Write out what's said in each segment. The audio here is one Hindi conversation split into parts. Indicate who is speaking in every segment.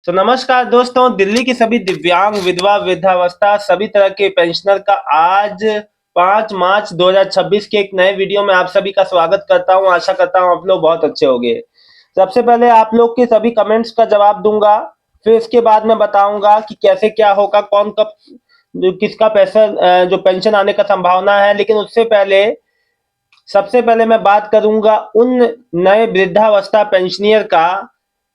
Speaker 1: तो नमस्कार दोस्तों, दिल्ली की सभी दिव्यांग, विधवा, वृद्धावस्था सभी तरह के पेंशनर का आज 5 मार्च 2026 के एक नए वीडियो में आप सभी का स्वागत करता हूं। आशा करता हूं आप लोग बहुत अच्छे होंगे। सबसे पहले आप लोग के सभी कमेंट्स का जवाब दूंगा, फिर इसके बाद मैं बताऊंगा कि कैसे क्या होगा, कौन कब किसका पैसा जो पेंशन आने का संभावना है। लेकिन उससे पहले सबसे पहले मैं बात करूंगा उन नए वृद्धावस्था पेंशनियर का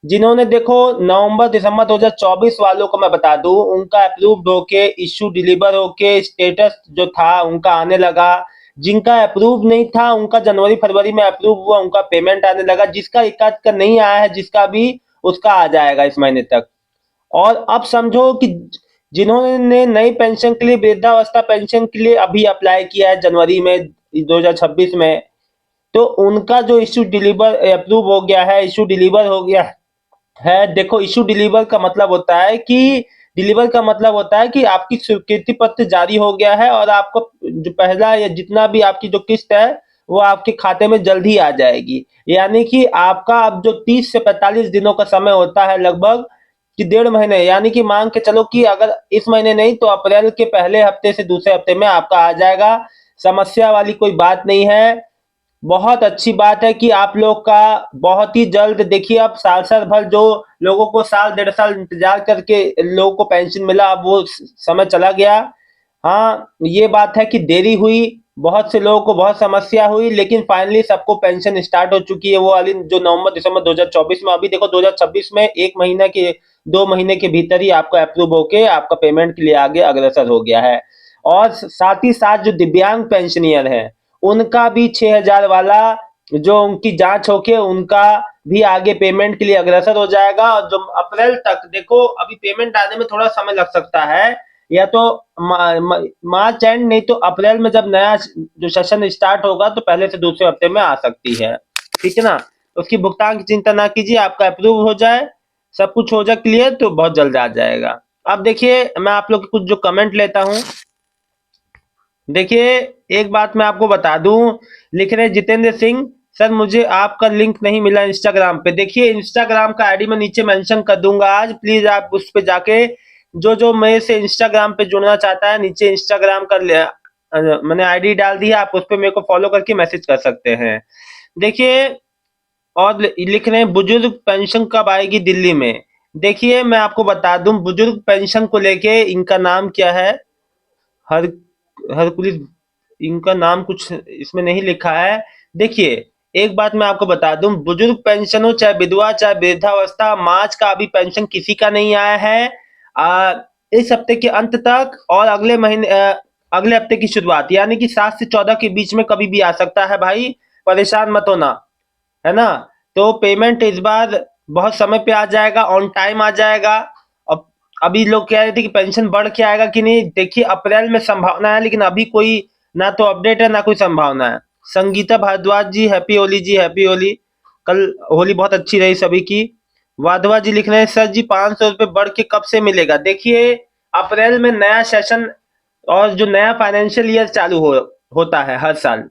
Speaker 1: जिन्होंने देखो नवंबर दिसंबर 2024 वालों को मैं बता दूं, उनका अप्रूव्ड होके इश्यू डिलीवर होके स्टेटस जो था उनका आने लगा। जिनका अप्रूव नहीं था उनका जनवरी फरवरी में अप्रूव हुआ, उनका पेमेंट आने लगा। जिसका एकाध का नहीं आया है, जिसका भी, उसका आ जाएगा इस महीने तक। और अब समझो कि जिन्होंने नई पेंशन के लिए, वृद्धावस्था पेंशन के लिए अभी अप्लाई किया है जनवरी में 2026 में, तो उनका जो इश्यू डिलीवर अप्रूव हो गया है, इश्यू डिलीवर हो गया है। देखो, इश्यू डिलीवर का मतलब होता है कि आपकी स्वीकृति पत्र जारी हो गया है और आपको जो पहला या जितना भी आपकी जो किस्त है वो आपके खाते में जल्द ही आ जाएगी। यानी कि आपका अब जो 30 से 45 दिनों का समय होता है लगभग, कि 1.5 महीने, यानी कि मान के चलो कि अगर इस महीने नहीं तो अप्रैल के पहले हफ्ते से दूसरे हफ्ते में आपका आ जाएगा। समस्या वाली कोई बात नहीं है। बहुत अच्छी बात है कि आप लोग का बहुत ही जल्द, देखिए अब साल साल भर जो लोगों को साल 1.5 साल इंतजार करके लोगों को पेंशन मिला, अब वो समय चला गया। हाँ, ये बात है कि देरी हुई, बहुत से लोगों को बहुत समस्या हुई, लेकिन फाइनली सबको पेंशन स्टार्ट हो चुकी है, वो वाली जो नवंबर दिसंबर 2024 में। अभी देखो 2026 में 1 महीना के 2 महीने के भीतर ही आपका अप्रूव होके आपका पेमेंट के लिए आगे अग्रसर हो गया है। और साथ ही साथ जो दिव्यांग पेंशनियर हैं उनका भी 6,000 वाला जो उनकी जांच होके उनका भी आगे पेमेंट के लिए अग्रसर हो जाएगा। और जो अप्रैल तक, देखो अभी पेमेंट आने में थोड़ा समय लग सकता है, या तो मार्च एंड नहीं तो अप्रैल में जब नया जो सेशन स्टार्ट होगा तो पहले से दूसरे हफ्ते में आ सकती है। ठीक है ना? उसकी भुगतान की चिंता ना कीजिए, आपका अप्रूव हो जाए, सब कुछ हो जाए क्लियर तो बहुत जल्द आ जाएगा। अब देखिए, मैं आप लोग के कुछ जो कमेंट लेता हूँ। देखिए, एक बात मैं आपको बता दूं, लिख रहे जितेंद्र सिंह, सर मुझे आपका लिंक नहीं मिला इंस्टाग्राम पे। देखिए, इंस्टाग्राम का आईडी मैं नीचे मेंशन कर दूंगा आज, प्लीज आप उस पे जाके जो जो मेरे से इंस्टाग्राम पे जुड़ना चाहता है, नीचे इंस्टाग्राम का मैंने आईडी डाल दिया, आप उस पे मेरे को फॉलो करके मैसेज कर सकते हैं। देखिए, और लिख रहे हैं बुजुर्ग पेंशन कब आएगी दिल्ली में। देखिए, मैं आपको बता दूं, बुजुर्ग पेंशन को लेके इनका नाम क्या है, हर हरकुलिस, इनका नाम कुछ इसमें नहीं लिखा है। देखिए, एक बात मैं आपको बता दूं, बुजुर्ग पेंशन हो चाहे विधवा चाहे वृद्धावस्था, मार्च का अभी पेंशन किसी का नहीं आया है। आ, इस हफ्ते के अंत तक और अगले महीने अगले हफ्ते की शुरुआत, यानी कि 7 से 14 के बीच में कभी भी आ सकता है भाई। परेशान मत होना, है ना? तो पेमेंट इस बार बहुत समय पे आ जाएगा, ऑन टाइम आ जाएगा। अब अभी लोग कह रहे थे कि पेंशन बढ़ के आएगा कि नहीं, देखिए अप्रैल में संभावना है, लेकिन अभी कोई ना तो अपडेट है ना कोई संभावना है। संगीता भारद्वाज जी, हैप्पी होली जी, हैप्पी होली। कल होली बहुत अच्छी रही सभी की। वाधवा जी लिख रहे हैं, सर जी 500 रुपये बढ़ के कब से मिलेगा। देखिए, अप्रैल में नया सेशन और जो नया फाइनेंशियल ईयर चालू होता है हर साल,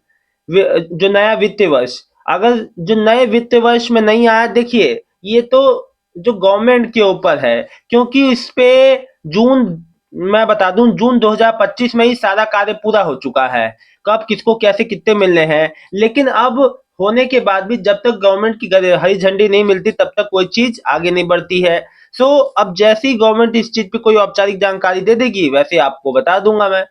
Speaker 1: जो नया वित्तीय वर्ष, अगर जो नए वित्त वर्ष में नहीं आया, देखिए ये तो जो गवर्नमेंट के ऊपर है, क्योंकि इस पे जून, मैं बता दूं, जून 2025 में ही सारा कार्य पूरा हो चुका है, कब किसको कैसे कितने मिलने हैं। लेकिन अब होने के बाद भी जब तक गवर्नमेंट की हरी झंडी नहीं मिलती तब तक कोई चीज आगे नहीं बढ़ती है। सो अब जैसे ही गवर्नमेंट इस चीज पे कोई औपचारिक जानकारी दे देगी वैसे आपको बता दूंगा मैं।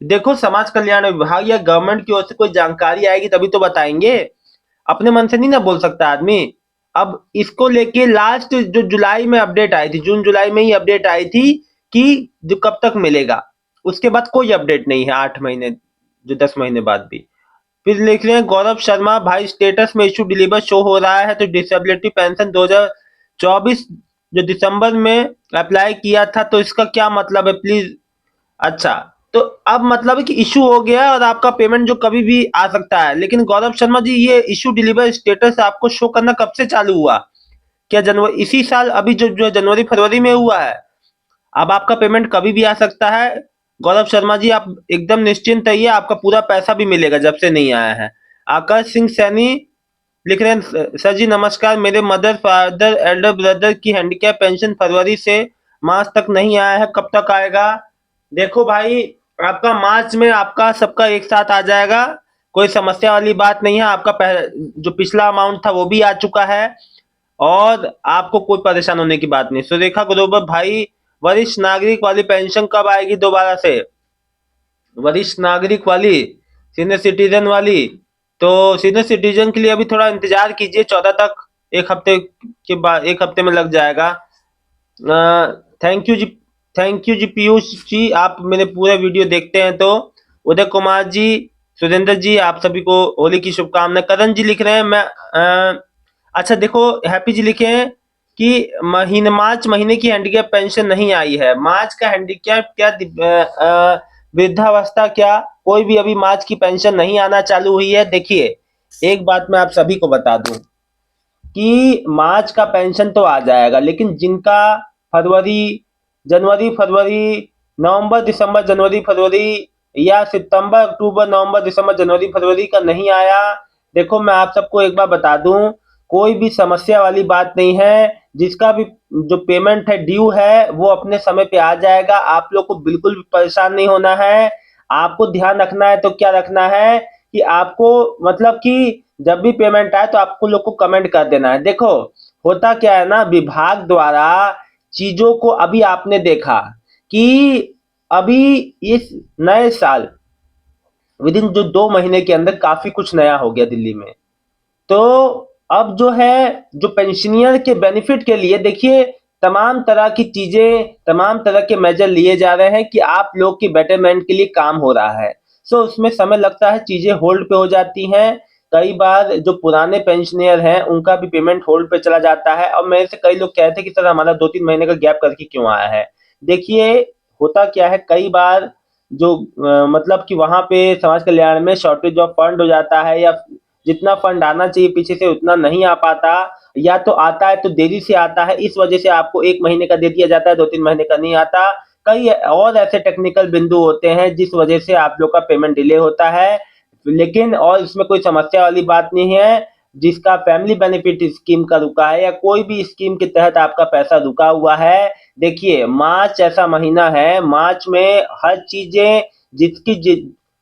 Speaker 1: देखो, समाज कल्याण विभाग या गवर्नमेंट की ओर से कोई जानकारी आएगी तभी तो बताएंगे, अपने मन से नहीं ना बोल सकता आदमी। अब इसको लेके लास्ट जो जुलाई में अपडेट आई थी, जून जुलाई में ही अपडेट आई थी कि जो कब तक मिलेगा, उसके बाद कोई अपडेट नहीं है 8 महीने, जो 10 महीने बाद भी। फिर लिख रहे हैं गौरव शर्मा, भाई स्टेटस में इशू डिलीवर शो हो रहा है तो डिसेबिलिटी पेंशन 2024 जो दिसंबर में अप्लाई किया था, तो इसका क्या मतलब है प्लीज। अच्छा, तो अब मतलब है कि इशू हो गया है और आपका पेमेंट जो कभी भी आ सकता है। लेकिन गौरव शर्मा जी, ये इशू डिलीवर स्टेटस आपको शो करना कब से चालू हुआ? क्या जनवरी इसी साल, अभी जो जनवरी फरवरी में हुआ है? अब आपका पेमेंट कभी भी आ सकता है। गौरव शर्मा जी, आप एकदम निश्चिंत रहिए, आपका पूरा पैसा भी मिलेगा जब से नहीं आया है। आकाश सिंह सैनी, लिख रहे हैं सर जी नमस्कार, मेरे मदर फादर एल्डर ब्रदर की हैंडीकैप पेंशन फरवरी से मार्च तक नहीं आया है, कब तक आएगा? देखो भाई, आपका मार्च में आपका सबका एक साथ आ जाएगा, कोई समस्या वाली बात नहीं है। आपका जो पिछला अमाउंट था वो भी आ चुका है और आपको कोई परेशान होने की बात नहीं। सुरेखा ग्रोवर भाई, वरिष्ठ नागरिक वाली पेंशन कब आएगी दोबारा से? वरिष्ठ नागरिक वाली, सीनियर सिटीजन वाली, तो सीनियर सिटीजन के लिए अभी थोड़ा इंतजार कीजिए 14 तक, एक हफ्ते के बाद, एक हफ्ते में लग जाएगा। Thank you ji, thank you ji Piyush ji, आप मेरे पूरे वीडियो देखते हैं। तो उदय कुमार जी, सुरेंद्र जी, आप सभी को होली की शुभकामनाएं। करण जी लिख रहे हैं मैं अच्छा देखो, हैप्पी जी लिखे हैं कि मार्च महीने की हैंडीकैप पेंशन नहीं आई है। मार्च का हैंडीकैप क्या वृद्धावस्था क्या कोई भी अभी मार्च की पेंशन नहीं आना चालू हुई है। देखिए, एक बात मैं आप सभी को बता दूं कि मार्च का पेंशन तो आ जाएगा, लेकिन जिनका फरवरी, जनवरी, फरवरी, नवंबर, दिसंबर, जनवरी, फरवरी या सितंबर, अक्टूबर, नवंबर, दिसंबर, जनवरी, फरवरी का नहीं आया, देखो मैं आप सबको एक बार बता दूं, कोई भी समस्या वाली बात नहीं है। जिसका भी जो पेमेंट है ड्यू है वो अपने समय पे आ जाएगा। आप लोग को बिल्कुल भी परेशान नहीं होना है। आपको ध्यान रखना है तो क्या रखना है कि आपको, मतलब कि जब भी पेमेंट आए तो आपको लोग को कमेंट कर देना है। देखो, होता क्या है ना, विभाग द्वारा चीजों को, अभी आपने देखा कि अभी इस नए साल विद इन जो 2 महीने के अंदर काफी कुछ नया हो गया दिल्ली में। तो अब जो है, जो पेंशनियर के बेनिफिट के लिए देखिए, तमाम तरह की चीजें, तमाम तरह के मेजर लिए जा रहे हैं कि आप लोग की बेटरमेंट के लिए काम हो रहा है। सो उसमें समय लगता है, चीजें होल्ड पे हो जाती हैं। कई बार जो पुराने पेंशनियर हैं उनका भी पेमेंट होल्ड पे चला जाता है और मेरे से कई लोग कहते हैं कि सर हमारा 2-3 महीने का गैप करके क्यों आया है। देखिए, होता क्या है, कई बार जो मतलब कि वहां पे समाज कल्याण में शॉर्टेज ऑफ फंड हो जाता है, या जितना फंड आना चाहिए पीछे से उतना नहीं आ पाता, या तो आता है तो देरी से आता है, इस वजह से आपको 1 महीने का दे दिया जाता है, 2-3 महीने का नहीं आता। कई और ऐसे टेक्निकल बिंदु होते हैं जिस वजह से आप लोग का पेमेंट डिले होता है, लेकिन और इसमें कोई समस्या वाली बात नहीं है। जिसका फैमिली बेनिफिट स्कीम का रुका है या कोई भी स्कीम के तहत आपका पैसा रुका हुआ है, देखिए मार्च ऐसा महीना है, मार्च में हर चीजें जिसकी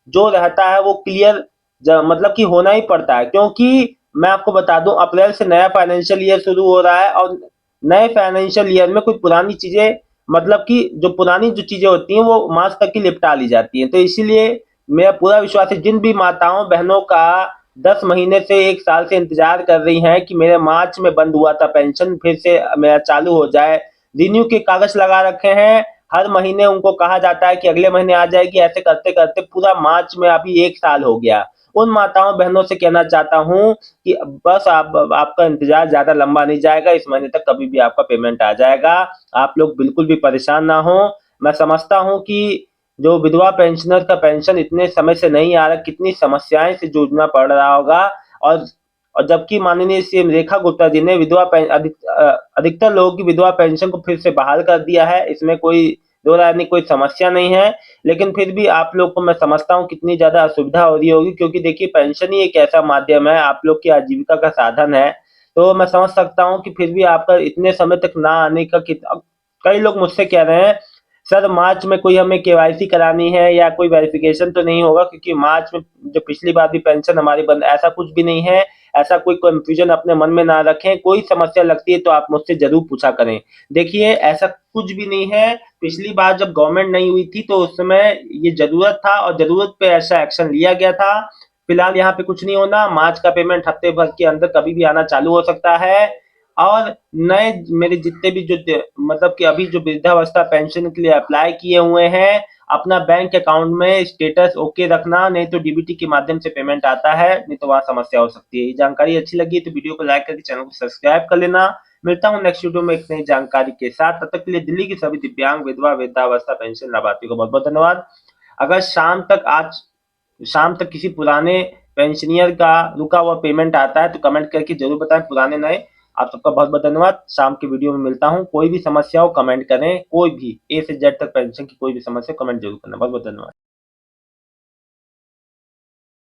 Speaker 1: जो रहता है वो क्लियर, मतलब कि होना ही पड़ता है। क्योंकि मैं आपको बता दूं, अप्रैल से नया फाइनेंशियल ईयर शुरू हो रहा है और नए फाइनेंशियल ईयर में कोई पुरानी चीजें, मतलब कि जो पुरानी जो चीजें होती हैं वो मार्च तक की निपटा ली जाती हैं। तो इसीलिए मेरा पूरा विश्वास है, जिन भी माताओं बहनों का 10 महीने से 1 साल से इंतजार कर रही हैं कि मेरे मार्च में बंद हुआ था पेंशन फिर से मेरा चालू हो जाए, रिन्यू के कागज लगा रखे हैं, हर महीने उनको कहा जाता है कि अगले महीने आ जाएगी, ऐसे करते करते पूरा मार्च में अभी 1 साल हो गया। उन माताओं बहनों से कहना चाहता हूं कि बस आपका इंतजार ज्यादा लंबा नहीं जाएगा, इस महीने तक कभी भी आपका पेमेंट आ जाएगा। आप लोग बिल्कुल भी परेशान ना हो। मैं समझता हूं कि जो विधवा पेंशनर का पेंशन इतने समय से नहीं आ रहा, कितनी समस्याएं से जूझना पड़ रहा होगा। और और जबकि माननीय सीएम रेखा गुप्ता जी ने अधिकतर लोगों की विधवा पेंशन को फिर से बहाल कर दिया है, इसमें कोई दो राय नहीं, कोई समस्या नहीं है। लेकिन फिर भी आप लोग को मैं समझता हूँ कितनी ज्यादा असुविधा हो रही होगी, क्योंकि देखिए पेंशन ही एक ऐसा माध्यम है, आप लोग की आजीविका का साधन है। तो मैं समझ सकता हूँ कि फिर भी आपका इतने समय तक ना आने का कई लोग मुझसे कह रहे हैं सर मार्च में कोई हमें केवाईसी करानी है या कोई वेरिफिकेशन तो नहीं होगा, क्योंकि मार्च में जो पिछली बार भी पेंशन हमारी बंद, ऐसा कुछ भी नहीं है। ऐसा कोई कंफ्यूजन अपने मन में ना रखें, कोई समस्या लगती है तो आप मुझसे जरूर पूछा करें। देखिए, ऐसा कुछ भी नहीं है, पिछली बार जब गवर्नमेंट नहीं हुई थी तो उस समय ये जरूरत था और जरूरत पे ऐसा एक्शन लिया गया था। फिलहाल यहाँ पे कुछ नहीं होना, मार्च का पेमेंट हफ्ते भर के अंदर कभी भी आना चालू हो सकता है। और नए मेरे जितने भी जो मतलब कि अभी जो वृद्धावस्था पेंशन के लिए अप्लाई किए हुए हैं, अपना बैंक अकाउंट में स्टेटस ओके रखना, नहीं तो डीबीटी के माध्यम से पेमेंट आता है, नहीं तो वहां समस्या हो सकती है। ये जानकारी अच्छी लगी तो वीडियो को लाइक करके चैनल को सब्सक्राइब कर लेना। मिलता हूँ नेक्स्ट वीडियो में एक नई जानकारी के साथ, तब तक के लिए दिल्ली की सभी दिव्यांग विधवा वृद्धावस्था पेंशन लाभार्थियों को बहुत बहुत धन्यवाद। अगर शाम तक किसी पुराने पेंशनियर का रुका हुआ पेमेंट आता है तो कमेंट करके जरूर बताएं, पुराने नए। आप सबका बहुत बहुत धन्यवाद। शाम की वीडियो में मिलता हूँ। कोई भी समस्या हो कमेंट करें, कोई भी ए से जेड तक पेंशन की कोई भी समस्या कमेंट जरूर करना। बहुत बहुत धन्यवाद।